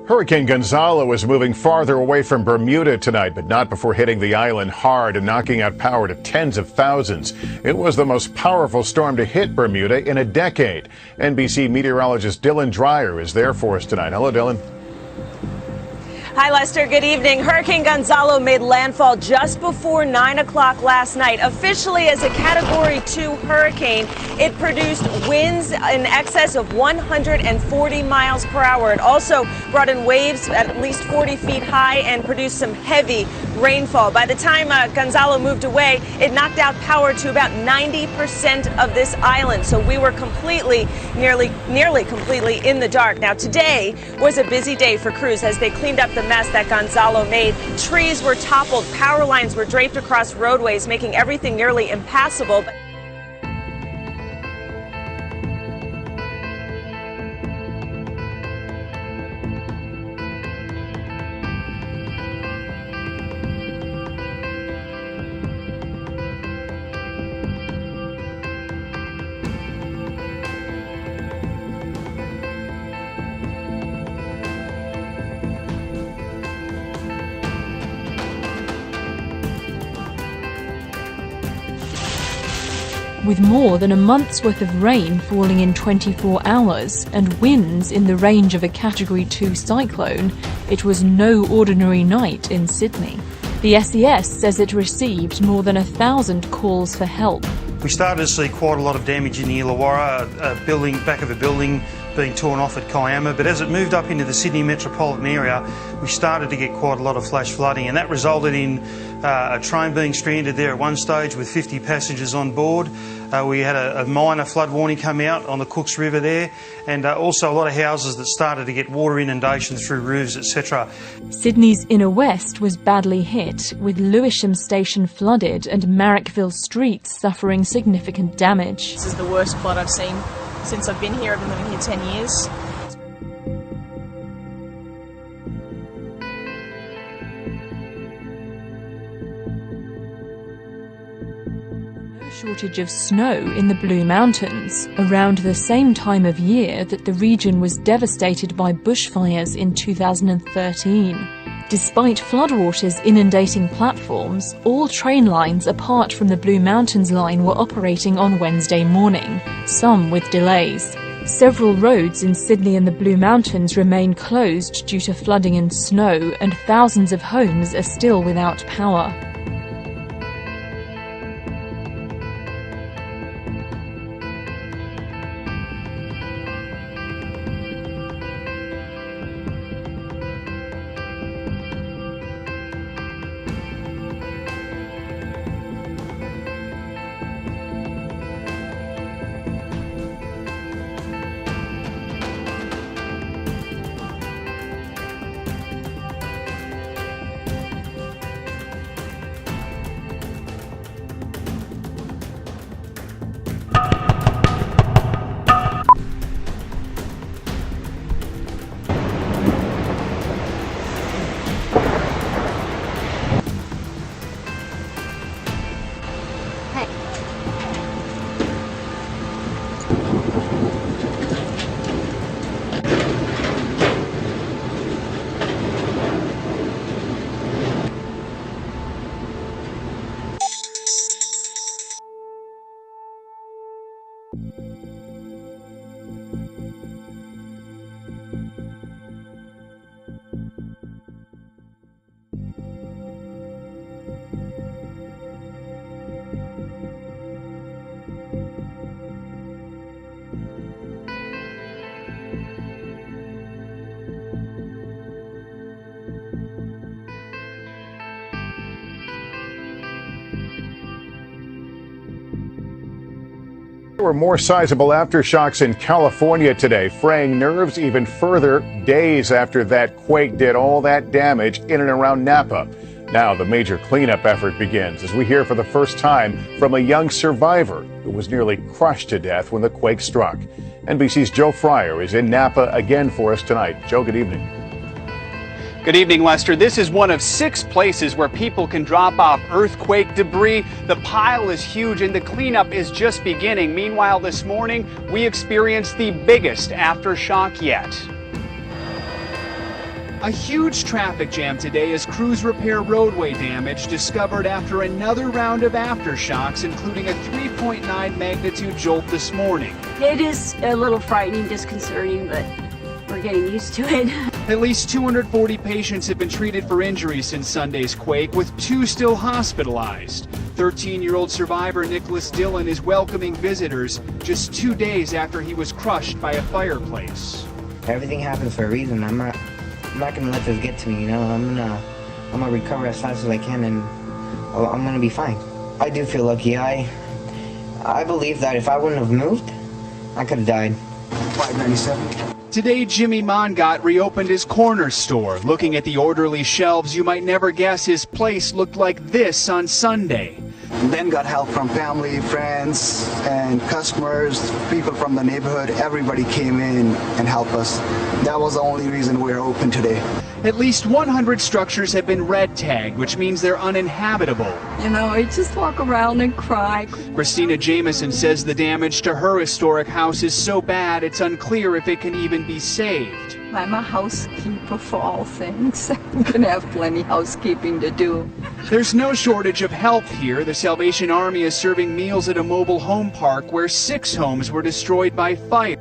Hurricane Gonzalo is moving farther away from Bermuda tonight, but not before hitting the island hard and knocking out power to tens of thousands. It was the most powerful storm to hit Bermuda in a decade. NBC meteorologist Dylan Dreyer is there for us tonight. Hello, Dylan. Hi, Lester. Good evening. Hurricane Gonzalo made landfall just before 9 o'clock last night. Officially as a Category 2 hurricane, it produced winds in excess of 140 miles per hour. It also brought in waves at least 40 feet high and produced some heavy rainfall. By the time Gonzalo moved away, it knocked out power to about 90% of this island. So we were nearly completely in the dark. Now, today was a busy day for crews as they cleaned up the mess that Gonzalo made. Trees were toppled, power lines were draped across roadways, making everything nearly impassable. With more than a month's worth of rain falling in 24 hours and winds in the range of a Category 2 cyclone, it was no ordinary night in Sydney. The SES says it received more than 1,000 calls for help. We started to see quite a lot of damage in the Illawarra, back of a building being torn off at Kiama, but as it moved up into the Sydney metropolitan area, we started to get quite a lot of flash flooding, and that resulted in a train being stranded there at one stage with 50 passengers on board. We had a minor flood warning come out on the Cooks River there, and also a lot of houses that started to get water inundation through roofs, etc. Sydney's inner west was badly hit, with Lewisham Station flooded and Marrickville streets suffering significant damage. This is the worst flood I've seen since I've been here. I've been living here 10 years. Shortage of snow in the Blue Mountains, around the same time of year that the region was devastated by bushfires in 2013. Despite floodwaters inundating platforms, all train lines apart from the Blue Mountains line were operating on Wednesday morning, some with delays. Several roads in Sydney and the Blue Mountains remain closed due to flooding and snow, and thousands of homes are still without power. There were more sizable aftershocks in California today, fraying nerves even further days after that quake did all that damage in and around Napa. Now the major cleanup effort begins as we hear for the first time from a young survivor who was nearly crushed to death when the quake struck. NBC's Joe Fryer is in Napa again for us tonight. Joe, good evening. Good evening, Lester. This is one of 6 places where people can drop off earthquake debris. The pile is huge and the cleanup is just beginning. Meanwhile, this morning, we experienced the biggest aftershock yet. A huge traffic jam today as crews repair roadway damage discovered after another round of aftershocks, including a 3.9 magnitude jolt this morning. It is a little frightening, disconcerting, but we're getting used to it. At least 240 patients have been treated for injuries since Sunday's quake, with 2 still hospitalized. 13-year-old survivor Nicholas Dillon is welcoming visitors just 2 days after he was crushed by a fireplace. Everything happens for a reason. I'm not gonna let this get to me, you know. I'm gonna recover as fast as I can, and I'm gonna be fine. I do feel lucky. I believe that if I wouldn't have moved, I could have died. 597. Today, Jimmy Mongot reopened his corner store. Looking at the orderly shelves, you might never guess his place looked like this on Sunday. And then got help from family, friends, and customers, people from the neighborhood. Everybody came in and helped us. That was the only reason we're open today. At least 100 structures have been red tagged, which means they're uninhabitable. You know, I just walk around and cry. Christina Jameson says the damage to her historic house is so bad it's unclear if it can even be saved. I'm a housekeeper for all things. I'm gonna have plenty housekeeping to do. There's no shortage of help here. The Salvation Army is serving meals at a mobile home park where 6 homes were destroyed by fire.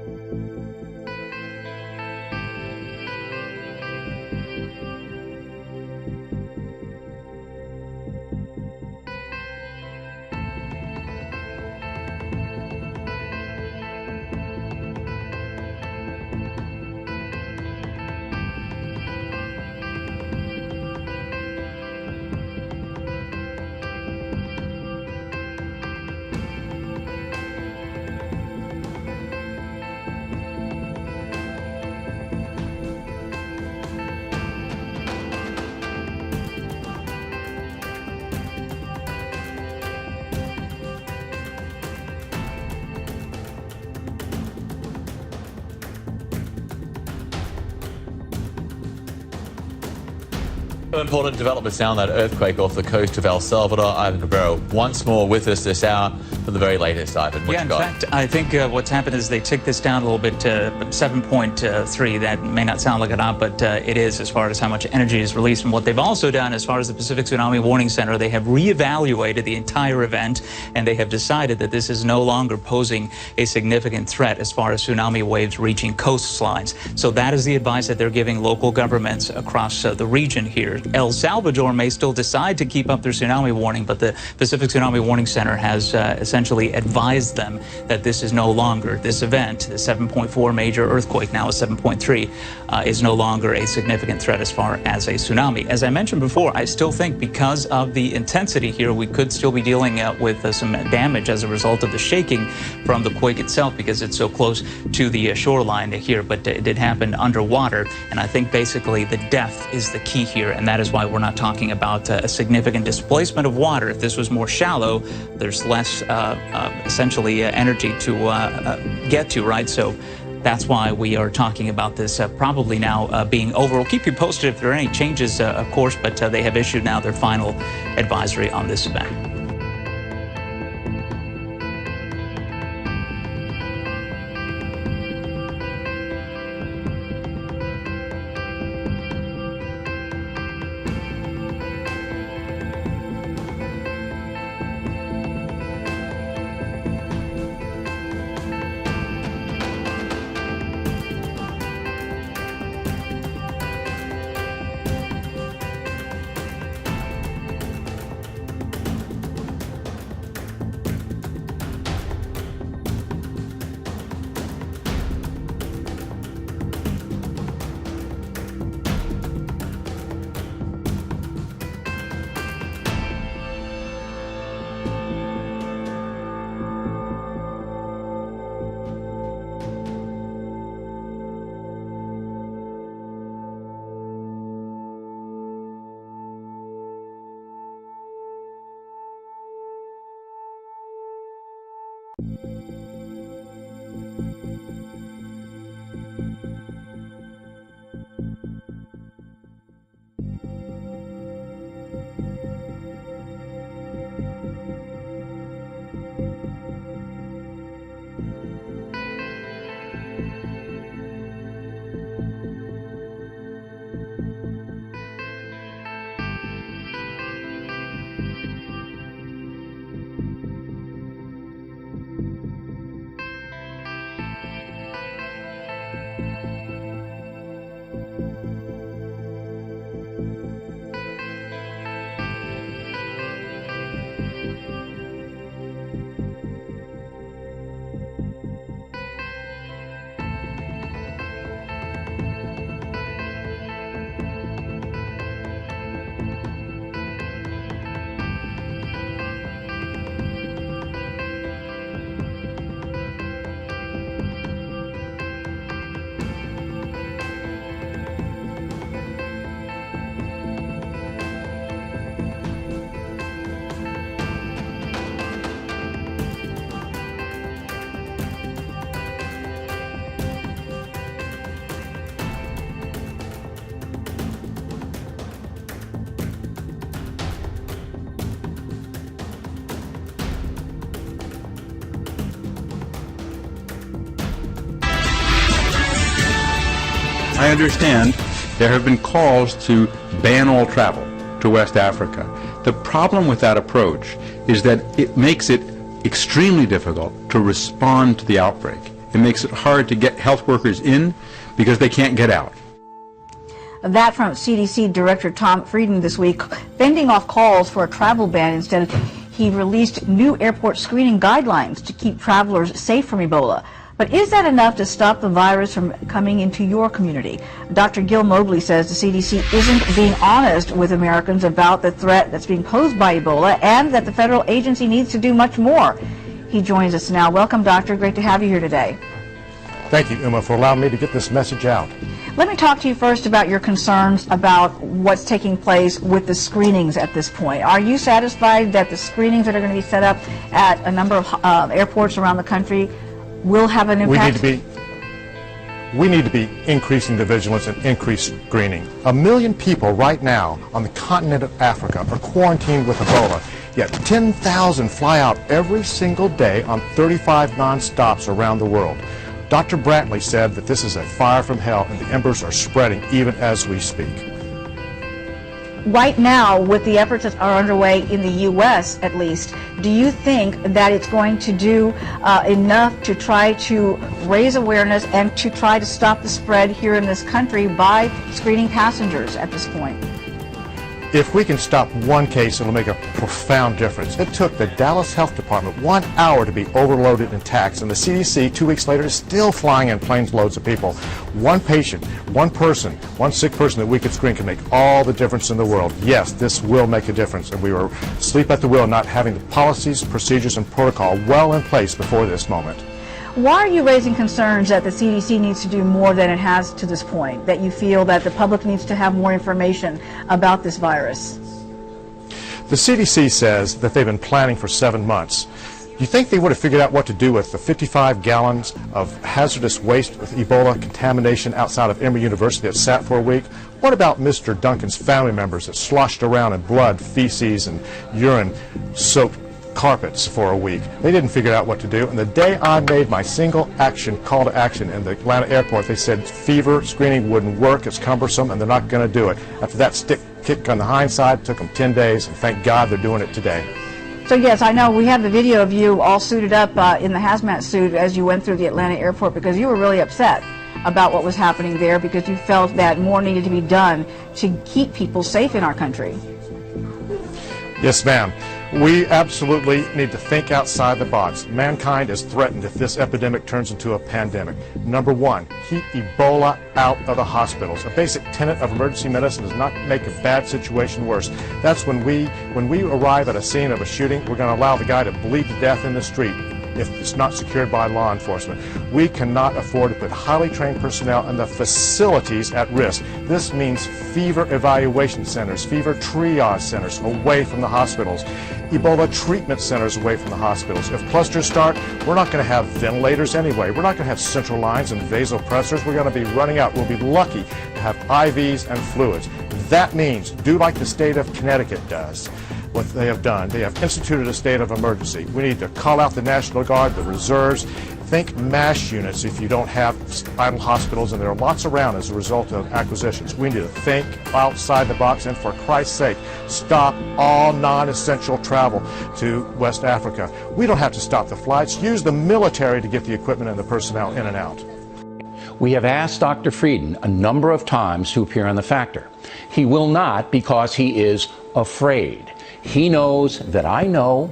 Important developments now on that earthquake off the coast of El Salvador. Ivan Cabrera once more with us this hour for the very latest, Ivan. What Yeah, you in got? fact, I think what's happened is they ticked this down a little bit to 7.3. That may not sound like a lot, but it is as far as how much energy is released. And what they've also done as far as the Pacific Tsunami Warning Center, they have reevaluated the entire event, and they have decided that this is no longer posing a significant threat as far as tsunami waves reaching coastlines. So that is the advice that they're giving local governments across the region here. El Salvador may still decide to keep up their tsunami warning, but the Pacific Tsunami Warning Center has essentially advised them that this is no longer, this event, the 7.4 major earthquake, now a 7.3, is no longer a significant threat as far as a tsunami. As I mentioned before, I still think because of the intensity here, we could still be dealing with some damage as a result of the shaking from the quake itself, because it's so close to the shoreline here, but it did happen underwater. And I think basically the depth is the key here, and that is why we're not talking about a significant displacement of water. If this was more shallow, there's less essentially energy to get to, right? So that's why we are talking about this probably now being over. We'll keep you posted if there are any changes, of course, but they have issued now their final advisory on this event. I understand there have been calls to ban all travel to West Africa. The problem with that approach is that it makes it extremely difficult to respond to the outbreak. It makes it hard to get health workers in because they can't get out. That from CDC Director Tom Frieden this week, fending off calls for a travel ban. Instead, he released new airport screening guidelines to keep travelers safe from Ebola. But is that enough to stop the virus from coming into your community? Dr. Gil Mobley says the CDC isn't being honest with Americans about the threat that's being posed by Ebola and that the federal agency needs to do much more. He joins us now. Welcome, Doctor. Great to have you here today. Thank you, Uma, for allowing me to get this message out. Let me talk to you first about your concerns about what's taking place with the screenings at this point. Are you satisfied that the screenings that are going to be set up at a number of airports around the country will have an impact? We need to be increasing the vigilance and increase screening. 1 million people right now on the continent of Africa are quarantined with Ebola, yet 10,000 fly out every single day on 35 non-stops around the world. Dr. Brantley said that this is a fire from hell and the embers are spreading even as we speak. Right now, with the efforts that are underway in the U.S. at least, do you think that it's going to do enough to try to raise awareness and to try to stop the spread here in this country by screening passengers at this point? If we can stop one case, it'll make a profound difference. It took the Dallas Health Department 1 hour to be overloaded in tax, and the CDC 2 weeks later is still flying in planes loads of people. One patient, one person, one sick person that we could screen can make all the difference in the world. Yes, this will make a difference, and we were asleep at the wheel not having the policies, procedures, and protocol well in place before this moment. Why are you raising concerns that the CDC needs to do more than it has to this point, that you feel that the public needs to have more information about this virus? The CDC says that they've been planning for 7 months. You think they would have figured out what to do with the 55 gallons of hazardous waste with Ebola contamination outside of Emory University that sat for a week? What about Mr. Duncan's family members that sloshed around in blood, feces, and urine-soaked carpets for a week? They didn't figure out what to do, and the day I made my single action call to action in the Atlanta airport, they said fever screening wouldn't work, it's cumbersome, and they're not going to do it. After that stick kick on the hindsight, it took them 10 days, and thank God they're doing it today. So yes, I know we have the video of you all suited up in the hazmat suit as you went through the Atlanta airport, because you were really upset about what was happening there, because you felt that more needed to be done to keep people safe in our country. Yes, ma'am. We absolutely need to think outside the box. Mankind is threatened if this epidemic turns into a pandemic. Number one, keep Ebola out of the hospitals. A basic tenet of emergency medicine is not make a bad situation worse. That's when we arrive at a scene of a shooting, we're going to allow the guy to bleed to death in the street if it's not secured by law enforcement. We cannot afford to put highly trained personnel in the facilities at risk. This means fever evaluation centers, fever triage centers away from the hospitals, Ebola treatment centers away from the hospitals. If clusters start, we're not going to have ventilators anyway. We're not going to have central lines and vasopressors. We're going to be running out. We'll be lucky to have IVs and fluids. That means do like the state of Connecticut does. What they have done, they have instituted a state of emergency. We need to call out the National Guard, the reserves, think MASH units if you don't have idle hospitals, and there are lots around as a result of acquisitions. We need to think outside the box, and for Christ's sake, stop all non-essential travel to West Africa. We don't have to stop the flights. Use the military to get the equipment and the personnel in and out. We have asked Dr. Frieden a number of times to appear on The Factor. He will not because he is afraid. He knows that I know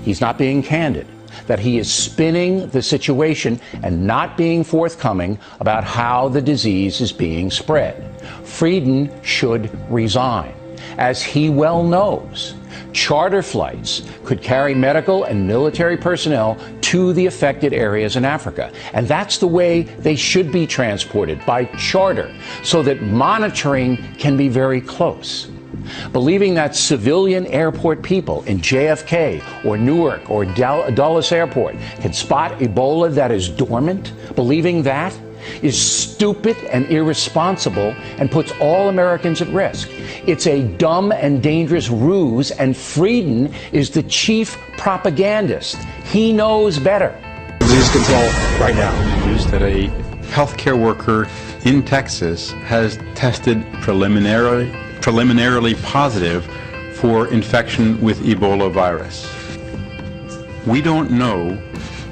he's not being candid, that he is spinning the situation and not being forthcoming about how the disease is being spread. Frieden should resign. As he well knows, charter flights could carry medical and military personnel to the affected areas in Africa. And that's the way they should be transported, by charter, so that monitoring can be very close. Believing that civilian airport people in JFK or Newark or Dulles Airport can spot Ebola that is dormant, believing that is stupid and irresponsible and puts all Americans at risk. It's a dumb and dangerous ruse, and Frieden is the chief propagandist. He knows better. Disease control right now. News that a healthcare worker in Texas has tested preliminarily positive for infection with Ebola virus. We don't know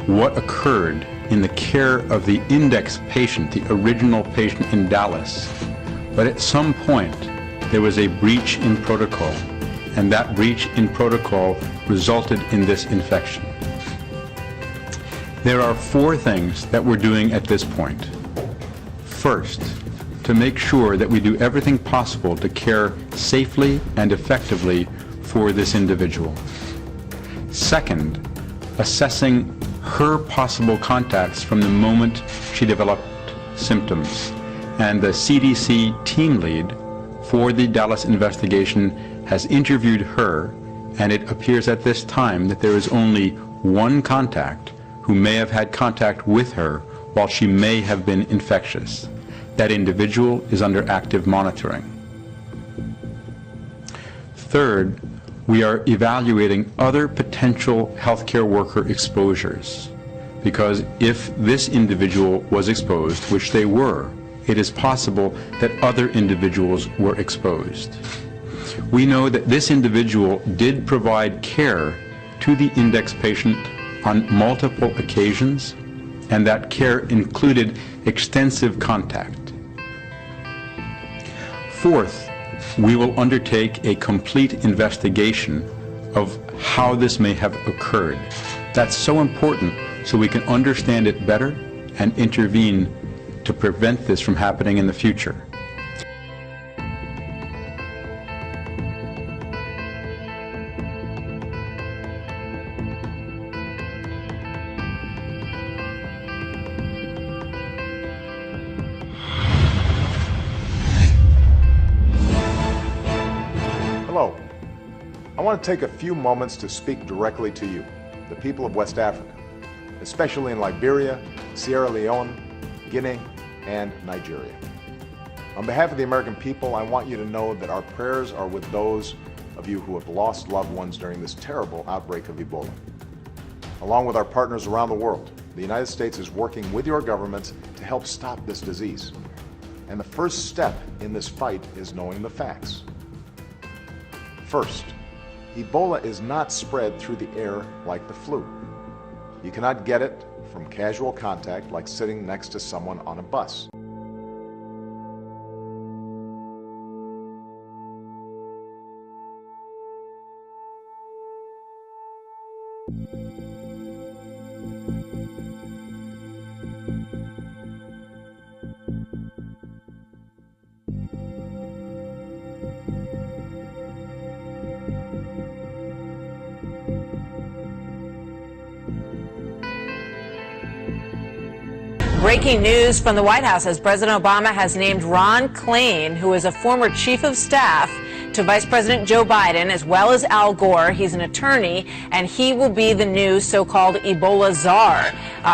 what occurred in the care of the index patient, the original patient in Dallas, but at some point there was a breach in protocol, and that breach in protocol resulted in this infection. There are 4 things that we're doing at this point. First, to make sure that we do everything possible to care safely and effectively for this individual. Second, assessing her possible contacts from the moment she developed symptoms. And the CDC team lead for the Dallas investigation has interviewed her, and it appears at this time that there is only one contact who may have had contact with her while she may have been infectious. That individual is under active monitoring. Third, we are evaluating other potential healthcare worker exposures, because if this individual was exposed, which they were, it is possible that other individuals were exposed. We know that this individual did provide care to the index patient on multiple occasions, and that care included extensive contact. Fourth, we will undertake a complete investigation of how this may have occurred. That's so important so we can understand it better and intervene to prevent this from happening in the future. Hello. I want to take a few moments to speak directly to you, the people of West Africa, especially in Liberia, Sierra Leone, Guinea, and Nigeria. On behalf of the American people, I want you to know that our prayers are with those of you who have lost loved ones during this terrible outbreak of Ebola. Along with our partners around the world, the United States is working with your governments to help stop this disease. And the first step in this fight is knowing the facts. First, Ebola is not spread through the air like the flu. You cannot get it from casual contact like sitting next to someone on a bus. Breaking news from the White House as President Obama has named Ron Klain, who is a former chief of staff to Vice President Joe Biden, as well as Al Gore. He's an attorney, and he will be the new so-called Ebola czar.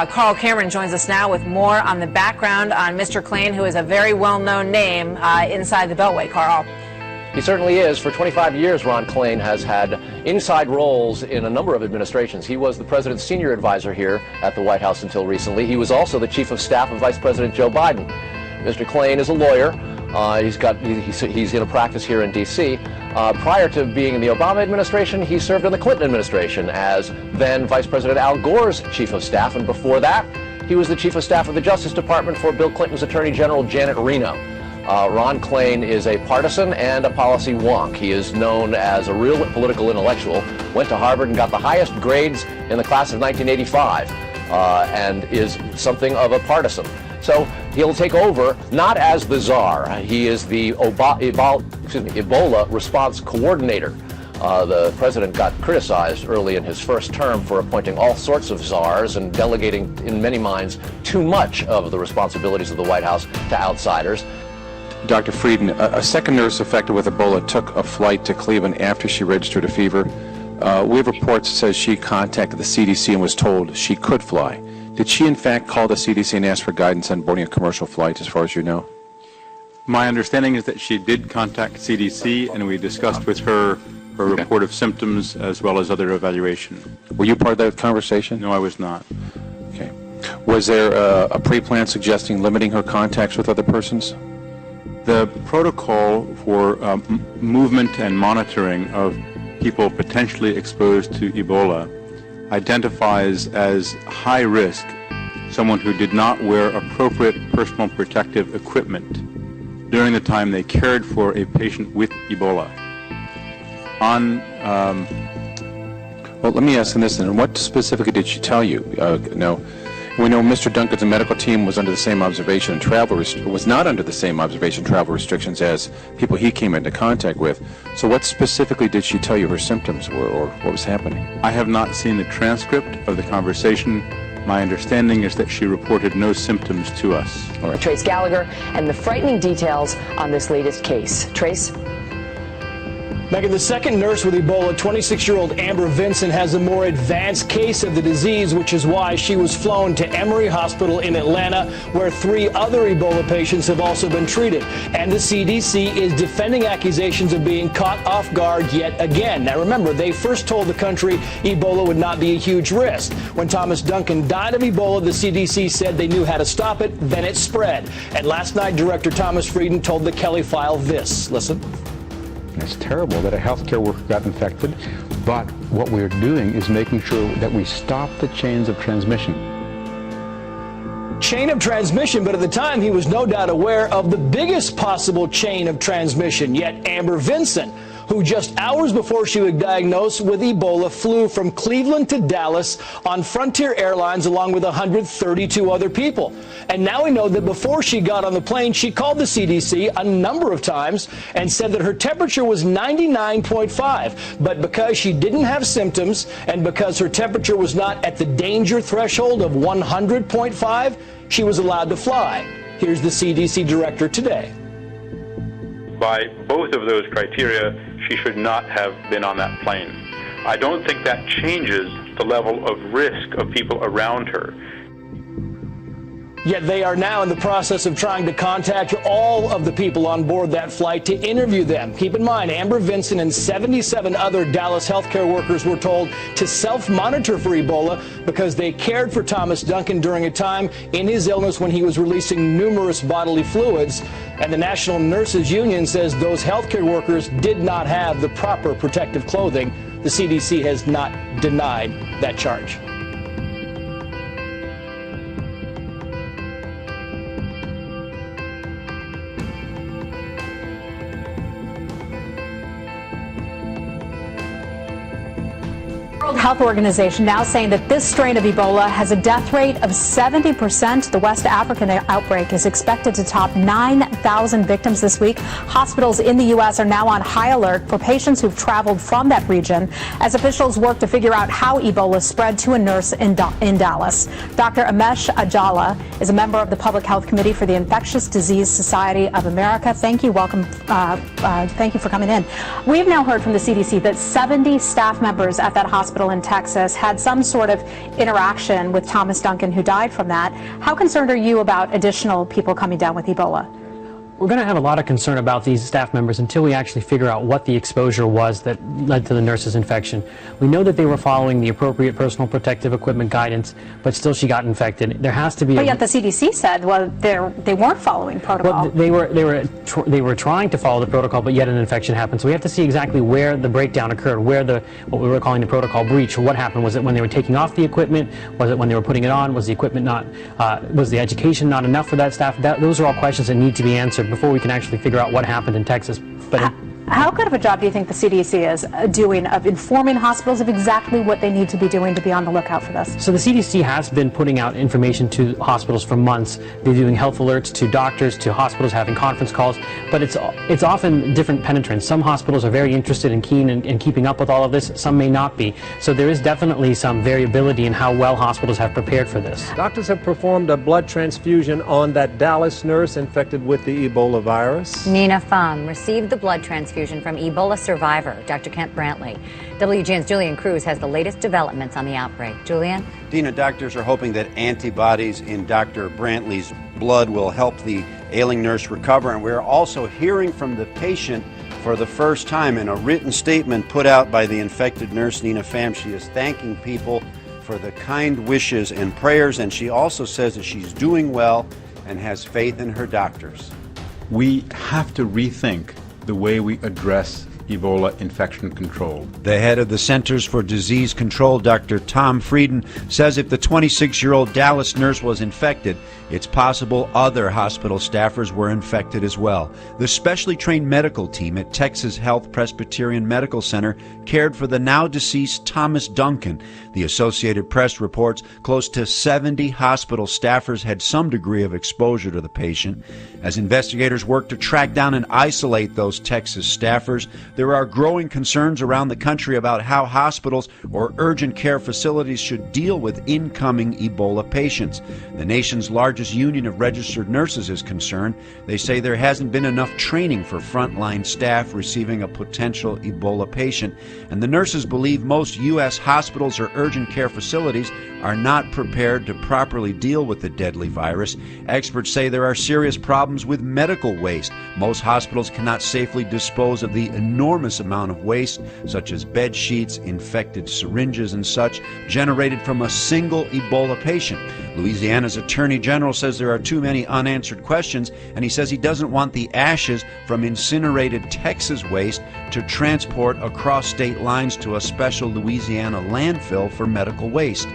Carl Cameron joins us now with more on the background on Mr. Klain, who is a very well-known name inside the Beltway. Carl. He certainly is. For 25 years, Ron Klain has had inside roles in a number of administrations. He was the president's senior advisor here at the White House until recently. He was also the chief of staff of Vice President Joe Biden. Mr. Klain is a lawyer. He's in a practice here in D.C. Prior to being in the Obama administration, he served in the Clinton administration as then Vice President Al Gore's chief of staff, and before that, he was the chief of staff of the Justice Department for Bill Clinton's Attorney General Janet Reno. Ron Klain is a partisan and a policy wonk. He is known as a real political intellectual, went to Harvard and got the highest grades in the class of 1985, and is something of a partisan. So he'll take over not as the czar. He is the Ebola response coordinator. The president got criticized early in his first term for appointing all sorts of czars and delegating, in many minds, too much of the responsibilities of the White House to outsiders. Dr. Frieden, a second nurse affected with Ebola took a flight to Cleveland after she registered a fever. We have reports that says she contacted the CDC and was told she could fly. Did she in fact call the CDC and ask for guidance on boarding a commercial flight, as far as you know? My understanding is that she did contact CDC, and we discussed with her report of symptoms as well as other evaluation. Were you part of that conversation? No, I was not. Okay. Was there a pre-plan suggesting limiting her contacts with other persons? The protocol for movement and monitoring of people potentially exposed to Ebola identifies as high risk someone who did not wear appropriate personal protective equipment during the time they cared for a patient with Ebola. Well, let me ask you this then. What specifically did she tell you? We know Mr. Duncan's medical team was under the same observation and was not under the same observation travel restrictions as people he came into contact with. So what specifically did she tell you her symptoms were, or what was happening? I have not seen the transcript of the conversation. My understanding is that she reported no symptoms to us. All right. Trace Gallagher and the frightening details on this latest case. Trace? Megan, the second nurse with Ebola, 26-year-old Amber Vincent, has a more advanced case of the disease, which is why she was flown to Emory Hospital in Atlanta, where 3 other Ebola patients have also been treated. And the CDC is defending accusations of being caught off guard yet again. Now remember, they first told the country Ebola would not be a huge risk. When Thomas Duncan died of Ebola, the CDC said they knew how to stop it, then it spread. And last night, Director Thomas Frieden told the Kelly File this. Listen. It's terrible that a healthcare worker got infected, but what we're doing is making sure that we stop the chains of transmission. Chain of transmission, but at the time he was no doubt aware of the biggest possible chain of transmission. Yet Amber Vincent, who just hours before she was diagnosed with Ebola, flew from Cleveland to Dallas on Frontier Airlines along with 132 other people. And now we know that before she got on the plane, she called the CDC a number of times and said that her temperature was 99.5. But because she didn't have symptoms and because her temperature was not at the danger threshold of 100.5, she was allowed to fly. Here's the CDC director today. By both of those criteria, she should not have been on that plane. I don't think that changes the level of risk of people around her. Yet they are now in the process of trying to contact all of the people on board that flight to interview them. Keep in mind, Amber Vincent and 77 other Dallas healthcare workers were told to self-monitor for Ebola because they cared for Thomas Duncan during a time in his illness when he was releasing numerous bodily fluids. And the National Nurses Union says those healthcare workers did not have the proper protective clothing. The CDC has not denied that charge. World Health Organization now saying that this strain of Ebola has a death rate of 70%. The West African outbreak is expected to top 9,000 victims this week. Hospitals in the U.S. are now on high alert for patients who've traveled from that region as officials work to figure out how Ebola spread to a nurse in Dallas. Dr. Amesh Ajala is a member of the Public Health Committee for the Infectious Disease Society of America. Thank you. Welcome. Thank you for coming in. We've now heard from the CDC that 70 staff members at that hospital in Texas had some sort of interaction with Thomas Duncan, who died from that. How concerned are you about additional people coming down with Ebola? We're going to have a lot of concern about these staff members until we actually figure out what the exposure was that led to the nurse's infection. We know that they were following the appropriate personal protective equipment guidance, but still she got infected. There has to be. But yet the CDC said, well, they weren't following protocol. Well, they were trying to follow the protocol, but yet an infection happened. So we have to see exactly where the breakdown occurred, where what we were calling the protocol breach. What happened? Was it when they were taking off the equipment? Was it when they were putting it on? Was the equipment not? Was the education not enough for that staff? Those are all questions that need to be answered before we can actually figure out what happened in Texas. But how good of a job do you think the CDC is doing of informing hospitals of exactly what they need to be doing to be on the lookout for this? So the CDC has been putting out information to hospitals for months. They're doing health alerts to doctors, to hospitals, having conference calls, but it's often different penetrance. Some hospitals are very interested and keen in keeping up with all of this. Some may not be. So there is definitely some variability in how well hospitals have prepared for this. Doctors have performed a blood transfusion on that Dallas nurse infected with the Ebola virus. Nina Pham received the blood transfusion from Ebola survivor, Dr. Kent Brantley. WGN's Julian Cruz has the latest developments on the outbreak. Julian? Dina, doctors are hoping that antibodies in Dr. Brantley's blood will help the ailing nurse recover. And we're also hearing from the patient for the first time in a written statement put out by the infected nurse, Nina Pham. She is thanking people for the kind wishes and prayers, and she also says that she's doing well and has faith in her doctors. We have to rethink the way we address Ebola infection control. The head of the Centers for Disease Control, Dr. Tom Frieden, says if the 26-year-old Dallas nurse was infected, it's possible other hospital staffers were infected as well. The specially trained medical team at Texas Health Presbyterian Medical Center cared for the now deceased Thomas Duncan. The Associated Press reports close to 70 hospital staffers had some degree of exposure to the patient. As investigators work to track down and isolate those Texas staffers, there are growing concerns around the country about how hospitals or urgent care facilities should deal with incoming Ebola patients. The nation's largest union of registered nurses is concerned. They say there hasn't been enough training for frontline staff receiving a potential Ebola patient. And the nurses believe most U.S. hospitals or urgent care facilities are not prepared to properly deal with the deadly virus. Experts say there are serious problems with medical waste. Most hospitals cannot safely dispose of the enormous amount of waste, such as bed sheets, infected syringes, and such, generated from a single Ebola patient. Louisiana's Attorney General says there are too many unanswered questions, and he says he doesn't want the ashes from incinerated Texas waste to transport across state lines to a special Louisiana landfill for medical waste.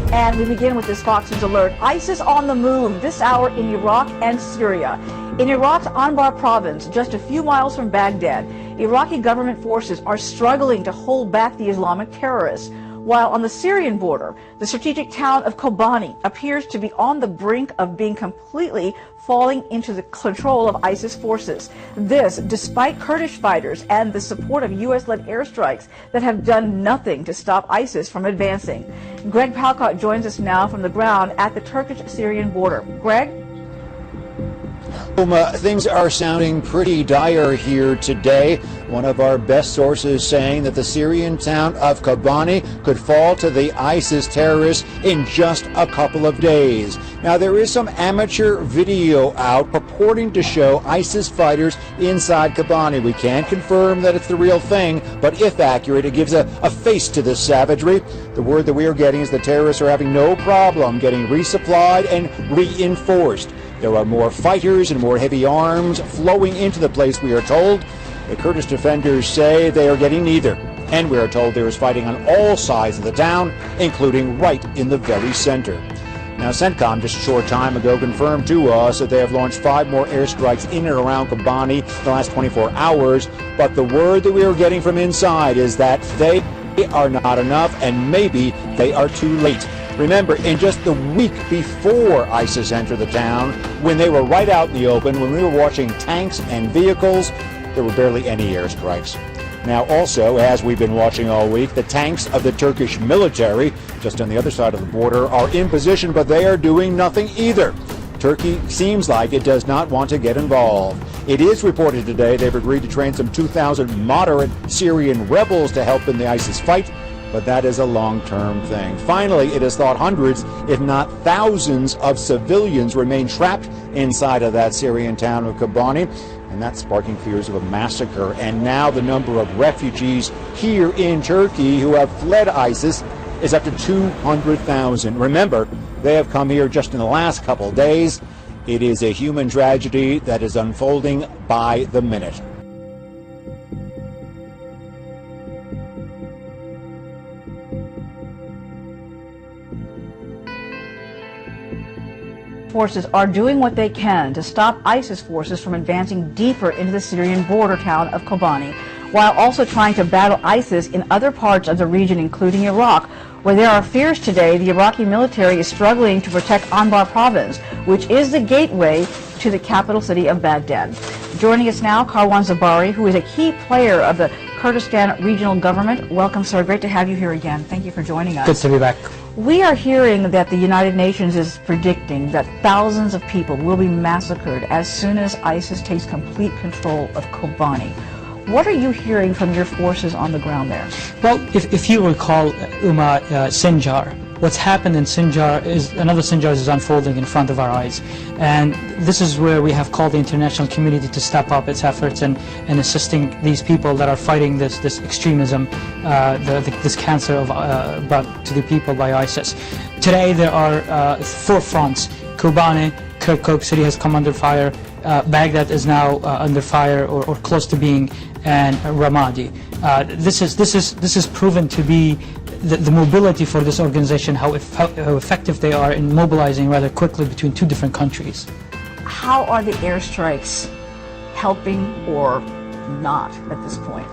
And we begin with this Fox News alert. ISIS on the move this hour in Iraq and Syria. In Iraq's Anbar province, just a few miles from Baghdad, Iraqi government forces are struggling to hold back the Islamic terrorists. While on the Syrian border, the strategic town of Kobani appears to be on the brink of being completely falling into the control of ISIS forces. This, despite Kurdish fighters and the support of U.S.-led airstrikes that have done nothing to stop ISIS from advancing. Greg Palcott joins us now from the ground at the Turkish-Syrian border. Greg? Things are sounding pretty dire here today. One of our best sources saying that the Syrian town of Kobani could fall to the ISIS terrorists in just a couple of days. Now, there is some amateur video out purporting to show ISIS fighters inside Kobani. We can't confirm that it's the real thing, but if accurate, it gives a face to this savagery. The word that we are getting is the terrorists are having no problem getting resupplied and reinforced. There are more fighters and more heavy arms flowing into the place, we are told. The Kurdish defenders say they are getting neither. And we are told there is fighting on all sides of the town, including right in the very center. Now, CENTCOM just a short time ago confirmed to us that they have launched 5 more airstrikes in and around Kobani in the last 24 hours. But the word that we are getting from inside is that they are not enough, and maybe they are too late. Remember, in just the week before ISIS entered the town, when they were right out in the open, when we were watching tanks and vehicles, there were barely any airstrikes. Now also, as we've been watching all week, the tanks of the Turkish military, just on the other side of the border, are in position, but they are doing nothing either. Turkey seems like it does not want to get involved. It is reported today they've agreed to train some 2,000 moderate Syrian rebels to help in the ISIS fight, but that is a long-term thing. Finally, it is thought hundreds, if not thousands, of civilians remain trapped inside of that Syrian town of Kobani, and that's sparking fears of a massacre. And now the number of refugees here in Turkey who have fled ISIS is up to 200,000. Remember, they have come here just in the last couple days. It is a human tragedy that is unfolding by the minute. Forces are doing what they can to stop ISIS forces from advancing deeper into the Syrian border town of Kobani, while also trying to battle ISIS in other parts of the region, including Iraq, where there are fears today the Iraqi military is struggling to protect Anbar province, which is the gateway to the capital city of Baghdad. Joining us now, Karwan Zabari, who is a key player of the Kurdistan regional government. Welcome, sir. Great to have you here again. Thank you for joining us. Good to be back. We are hearing that the United Nations is predicting that thousands of people will be massacred as soon as ISIS takes complete control of Kobani. What are you hearing from your forces on the ground there? Well, if you recall, Sinjar, what's happened in Sinjar is another Sinjar is unfolding in front of our eyes. And this is where we have called the international community to step up its efforts in assisting these people that are fighting this extremism, this cancer brought to the people by ISIS. Today there are 4 fronts. Kobani, Kirkuk city has come under fire. Baghdad is now under fire or close to being, and Ramadi. This is proven to be the mobility for this organization, how effective they are in mobilizing rather quickly between 2 different countries. How are the airstrikes helping or not at this point?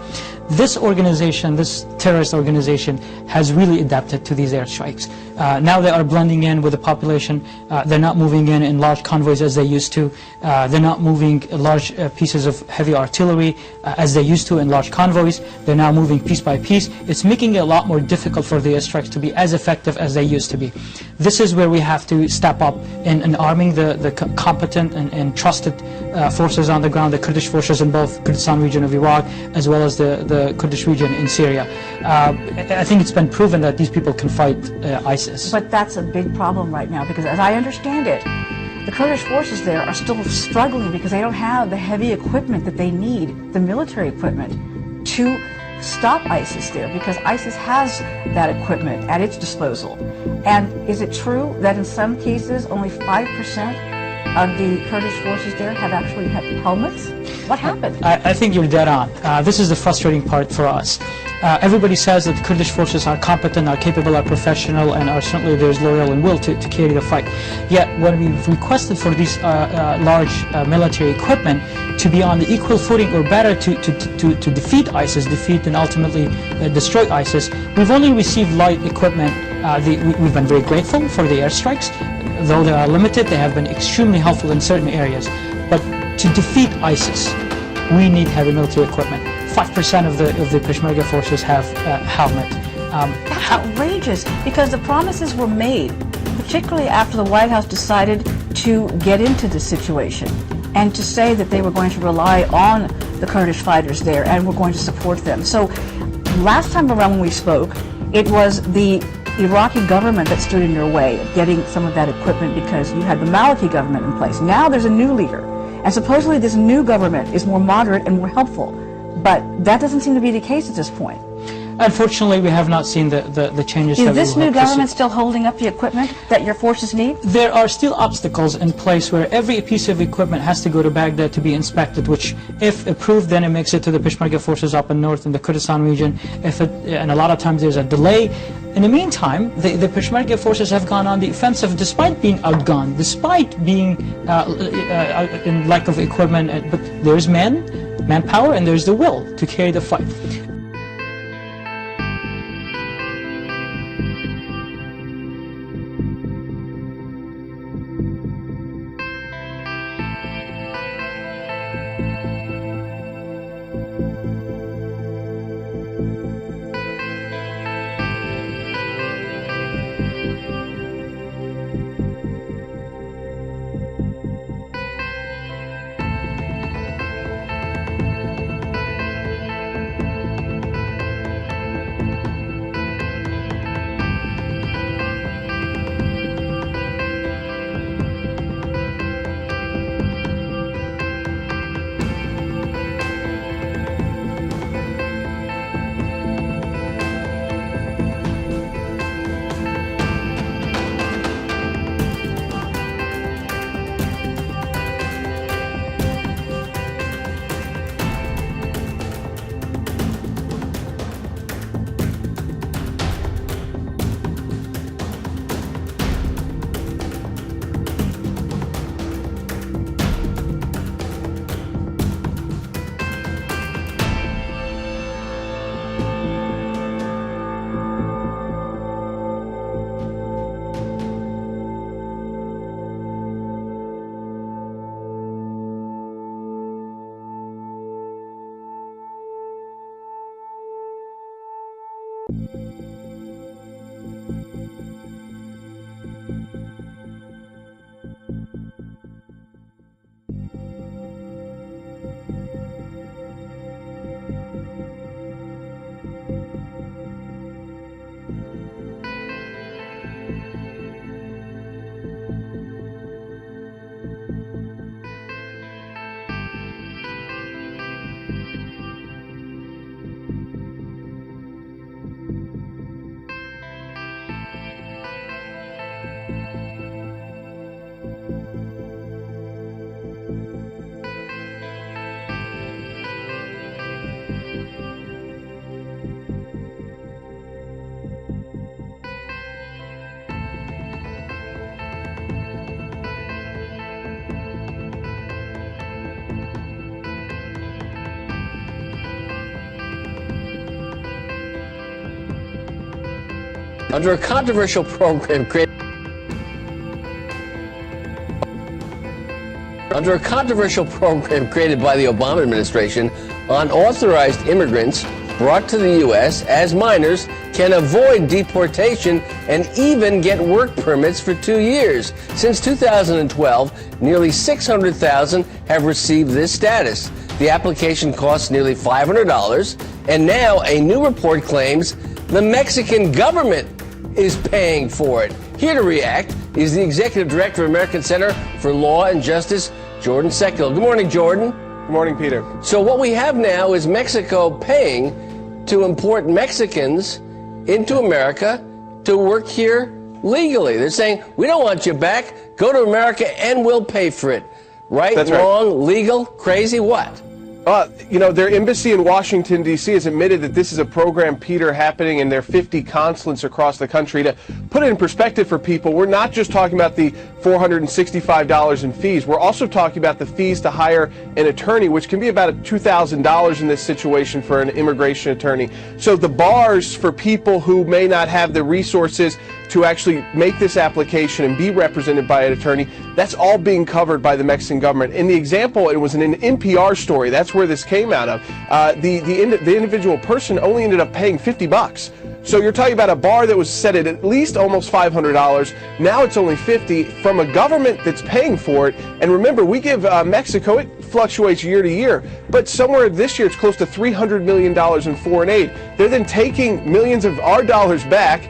This organization, this terrorist organization, has really adapted to these airstrikes. Now they are blending in with the population. They're not moving in large convoys as they used to. They're not moving large pieces of heavy artillery as they used to in large convoys. They're now moving piece by piece. It's making it a lot more difficult for the airstrikes to be as effective as they used to be. This is where we have to step up in arming the competent and trusted forces on the ground, the Kurdish forces in both Kurdistan region of Iraq as well as the Kurdish region in Syria. I think it's been proven that these people can fight ISIS. But that's a big problem right now, because as I understand it, the Kurdish forces there are still struggling because they don't have the heavy equipment that they need, the military equipment, to stop ISIS there, because ISIS has that equipment at its disposal. And is it true that in some cases only 5% of the Kurdish forces there have actually had helmets? What happened? I think you're dead on. This is the frustrating part for us. Everybody says that the Kurdish forces are competent, are capable, are professional, and are certainly there's loyal and will to carry the fight. Yet when we've requested for these large military equipment to be on the equal footing or better to defeat ISIS, defeat and ultimately destroy ISIS, we've only received light equipment. We've been very grateful for the airstrikes. Though they are limited, they have been extremely helpful in certain areas. But to defeat ISIS, we need heavy military equipment. 5% of the Peshmerga forces have helmet. That's outrageous, because the promises were made, particularly after the White House decided to get into the situation and to say that they were going to rely on the Kurdish fighters there and were going to support them. So last time around when we spoke, it was the Iraqi government that stood in your way of getting some of that equipment because you had the Maliki government in place. Now there's a new leader, and supposedly this new government is more moderate and more helpful. But that doesn't seem to be the case at this point. Unfortunately, we have not seen the changes. Is this new government still holding up the equipment that your forces need? There are still obstacles in place where every piece of equipment has to go to Baghdad to be inspected, which, if approved, then it makes it to the Peshmerga forces up in north in the Kurdistan region. And a lot of times there's a delay. In the meantime, the Peshmerga forces have gone on the offensive despite being outgunned, despite being in lack of equipment. But there's manpower, and there's the will to carry the fight. Under a controversial program created by the Obama administration, unauthorized immigrants brought to the U.S. as minors can avoid deportation and even get work permits for 2 years. Since 2012, nearly 600,000 have received this status. The application costs nearly $500, and now a new report claims the Mexican government is paying for it. Here to react is the Executive Director of American Center for Law and Justice, Jordan Secular. Good morning, Jordan. Good morning, Peter. So what we have now is Mexico paying to import Mexicans into America to work here legally. They're saying, we don't want you back. Go to America and we'll pay for it. Right, That's wrong, right. Legal, crazy, what? You know, their embassy in Washington, D.C. has admitted that this is a program, Peter, happening in their 50 consulates across the country. To put it in perspective for people, we're not just talking about the $465 in fees. We're also talking about the fees to hire an attorney, which can be about $2,000 in this situation for an immigration attorney. So the bars for people who may not have the resources to actually make this application and be represented by an attorney, that's all being covered by the Mexican government. In the example, it was an NPR story. That's where this came out of. The individual person only ended up paying $50. So you're talking about a bar that was set at least almost $500. Now it's only $50 from a government that's paying for it. And remember, we give Mexico, it fluctuates year to year, but somewhere this year it's close to $300 million in foreign aid. They're then taking millions of our dollars back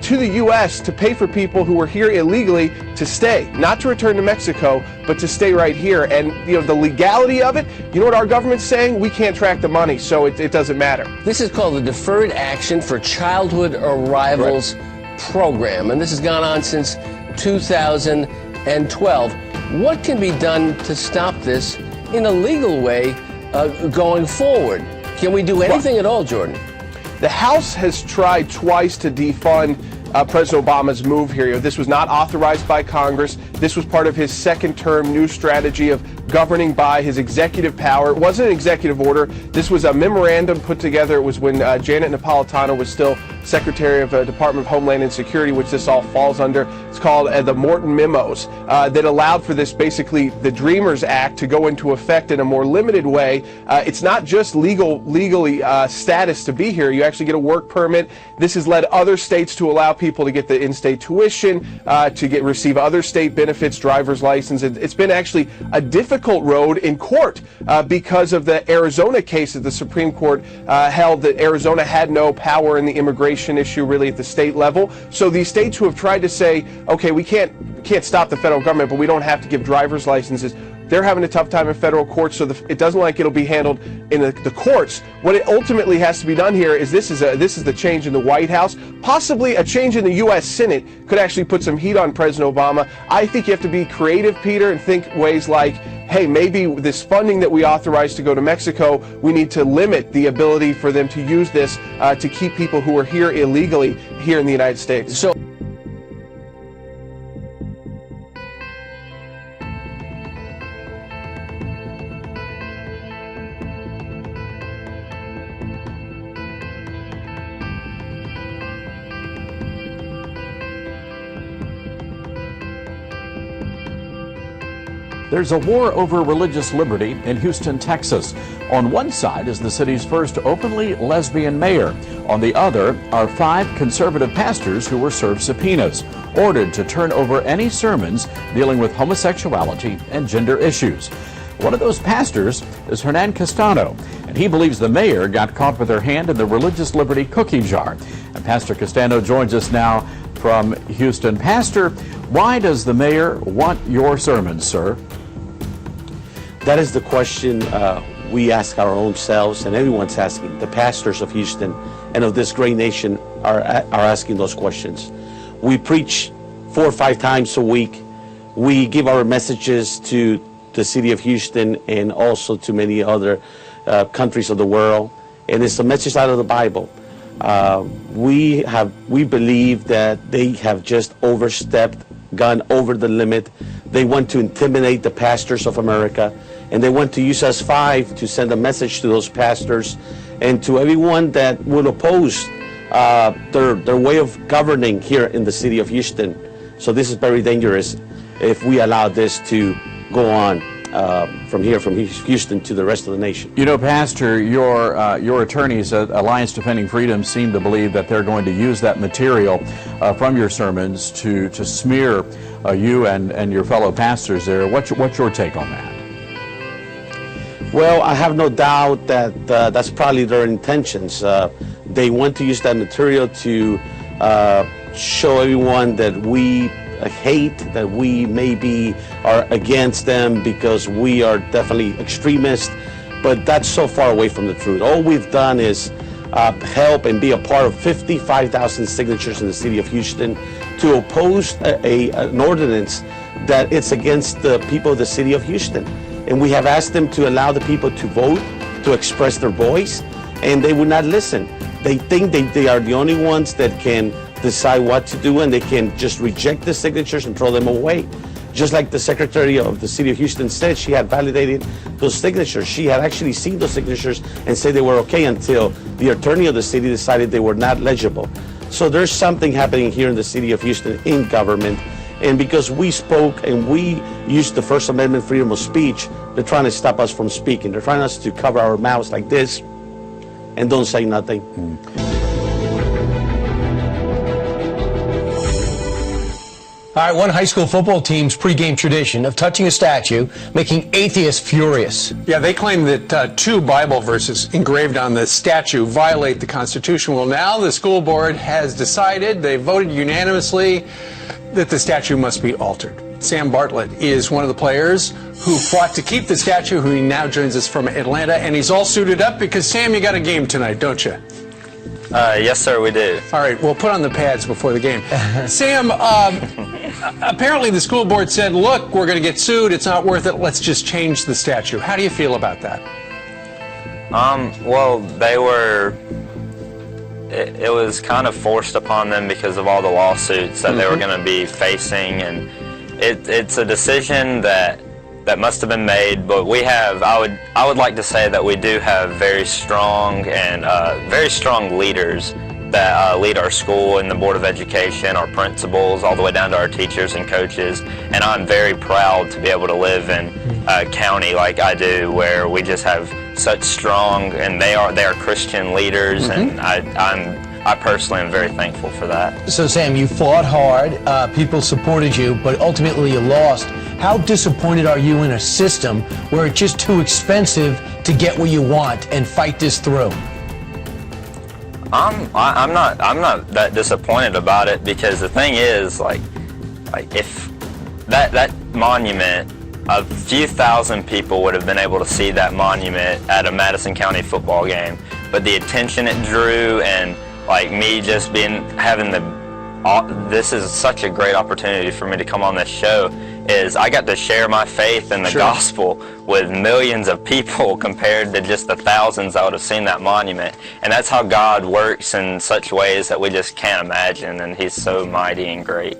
to the U.S. to pay for people who were here illegally to stay, not to return to Mexico, but to stay right here. And you know the legality of it, you know what our government's saying? We can't track the money, so it doesn't matter. This is called the Deferred Action for Childhood Arrivals program, and this has gone on since 2012. What can be done to stop this in a legal way going forward? Can we do anything at all, Jordan? The House has tried twice to defund President Obama's move here. This was not authorized by Congress. This was part of his second-term new strategy of governing by his executive power. It wasn't an executive order. This was a memorandum put together. It was when Janet Napolitano was still Secretary of Department of Homeland and Security, which this all falls under. It's called the Morton Memos that allowed for this, basically the Dreamers Act, to go into effect in a more limited way. It's not just legally status to be here. You actually get a work permit. This has led other states to allow people to get the in-state tuition, to receive other state benefits, driver's license. It's been actually a difficult road in court because of the Arizona case that the Supreme Court held that Arizona had no power in the immigration issue really at the state level. So these states who have tried to say, okay, we can't stop the federal government, but we don't have to give driver's licenses, they're having a tough time in federal courts, so it doesn't like it'll be handled in the courts. What it ultimately has to be done here is this is the change in the White House. Possibly a change in the U.S. Senate could actually put some heat on President Obama. I think you have to be creative, Peter, and think ways like, hey, maybe this funding that we authorized to go to Mexico, we need to limit the ability for them to use this to keep people who are here illegally here in the United States. So There's a war over religious liberty in Houston, Texas. On one side is the city's first openly lesbian mayor. On the other are 5 conservative pastors who were served subpoenas, ordered to turn over any sermons dealing with homosexuality and gender issues. One of those pastors is Hernan Castano, and he believes the mayor got caught with her hand in the religious liberty cookie jar. And Pastor Castano joins us now from Houston. Pastor, why does the mayor want your sermons, sir? That is the question we ask our own selves, and everyone's asking. The pastors of Houston and of this great nation are asking those questions. We preach 4 or 5 times a week. We give our messages to the city of Houston and also to many other countries of the world, and it's a message out of the Bible. We believe that they have just overstepped, gone over the limit. They want to intimidate the pastors of America, and they want to use us 5 to send a message to those pastors and to everyone that would oppose their way of governing here in the city of Houston. So this is very dangerous if we allow this to go on from here, from Houston to the rest of the nation. You know, Pastor, your attorneys at Alliance Defending Freedom seem to believe that they're going to use that material from your sermons to smear you and your fellow pastors there. What's your take on that? Well, I have no doubt that that's probably their intentions. They want to use that material to show everyone that we hate, that we maybe are against them because we are definitely extremists, but that's so far away from the truth. All we've done is help and be a part of 55,000 signatures in the city of Houston to oppose an ordinance that it's against the people of the city of Houston. And we have asked them to allow the people to vote, to express their voice, and they would not listen. They think they are the only ones that can decide what to do, and they can just reject the signatures and throw them away. Just like the secretary of the city of Houston said, she had validated those signatures. She had actually seen those signatures and said they were okay until the attorney of the city decided they were not legible. So there's something happening here in the city of Houston in government. And because we spoke and we used the First Amendment freedom of speech, they're trying to stop us from speaking. They're trying us to cover our mouths like this and don't say nothing. All right, one high school football team's pregame tradition of touching a statue, making atheists furious. Yeah, they claim that 2 Bible verses engraved on the statue violate the Constitution. Well, now the school board has decided, they voted unanimously, that the statue must be altered. Sam Bartlett is one of the players who fought to keep the statue, who now joins us from Atlanta, and he's all suited up because, Sam, you got a game tonight, don't you? Yes, sir, we do. All right, well, put on the pads before the game. Sam, apparently the school board said, look, we're going to get sued. It's not worth it. Let's just change the statue. How do you feel about that? Well, it was kind of forced upon them because of all the lawsuits that they were going to be facing, and it's a decision that must have been made, but I would like to say that we do have very strong leaders that lead our school and the Board of Education, our principals, all the way down to our teachers and coaches, and I'm very proud to be able to live in a county like I do, where we just have such strong, and they are Christian leaders, and I personally am very thankful for that. So, Sam, you fought hard, people supported you, but ultimately you lost. How disappointed are you in a system where it's just too expensive to get what you want and fight this through? I'm not that disappointed about it, because the thing is, like if that monument, a few thousand people would have been able to see that monument at a Madison County football game, but the attention it drew, and like me just this is such a great opportunity for me to come on this show, is I got to share my faith in the gospel with millions of people compared to just the thousands that would have seen that monument. And that's how God works in such ways that we just can't imagine, and He's so mighty and great.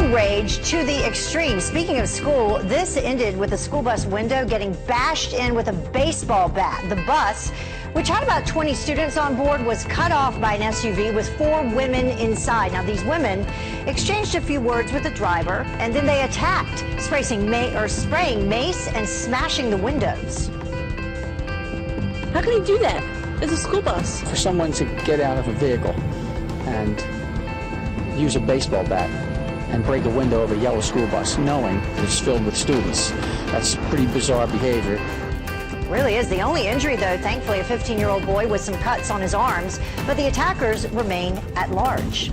outrage to the extreme. Speaking of school, this ended with a school bus window getting bashed in with a baseball bat. The bus, which had about 20 students on board, was cut off by an SUV with 4 women inside. Now, these women exchanged a few words with the driver, and then they attacked, spraying mace and smashing the windows. How can he do that? It's a school bus. For someone to get out of a vehicle and use a baseball bat and break a window of a yellow school bus knowing that it's filled with students, that's pretty bizarre behavior. Really is. The only injury, though, thankfully, a 15-year-old boy with some cuts on his arms, but the attackers remain at large.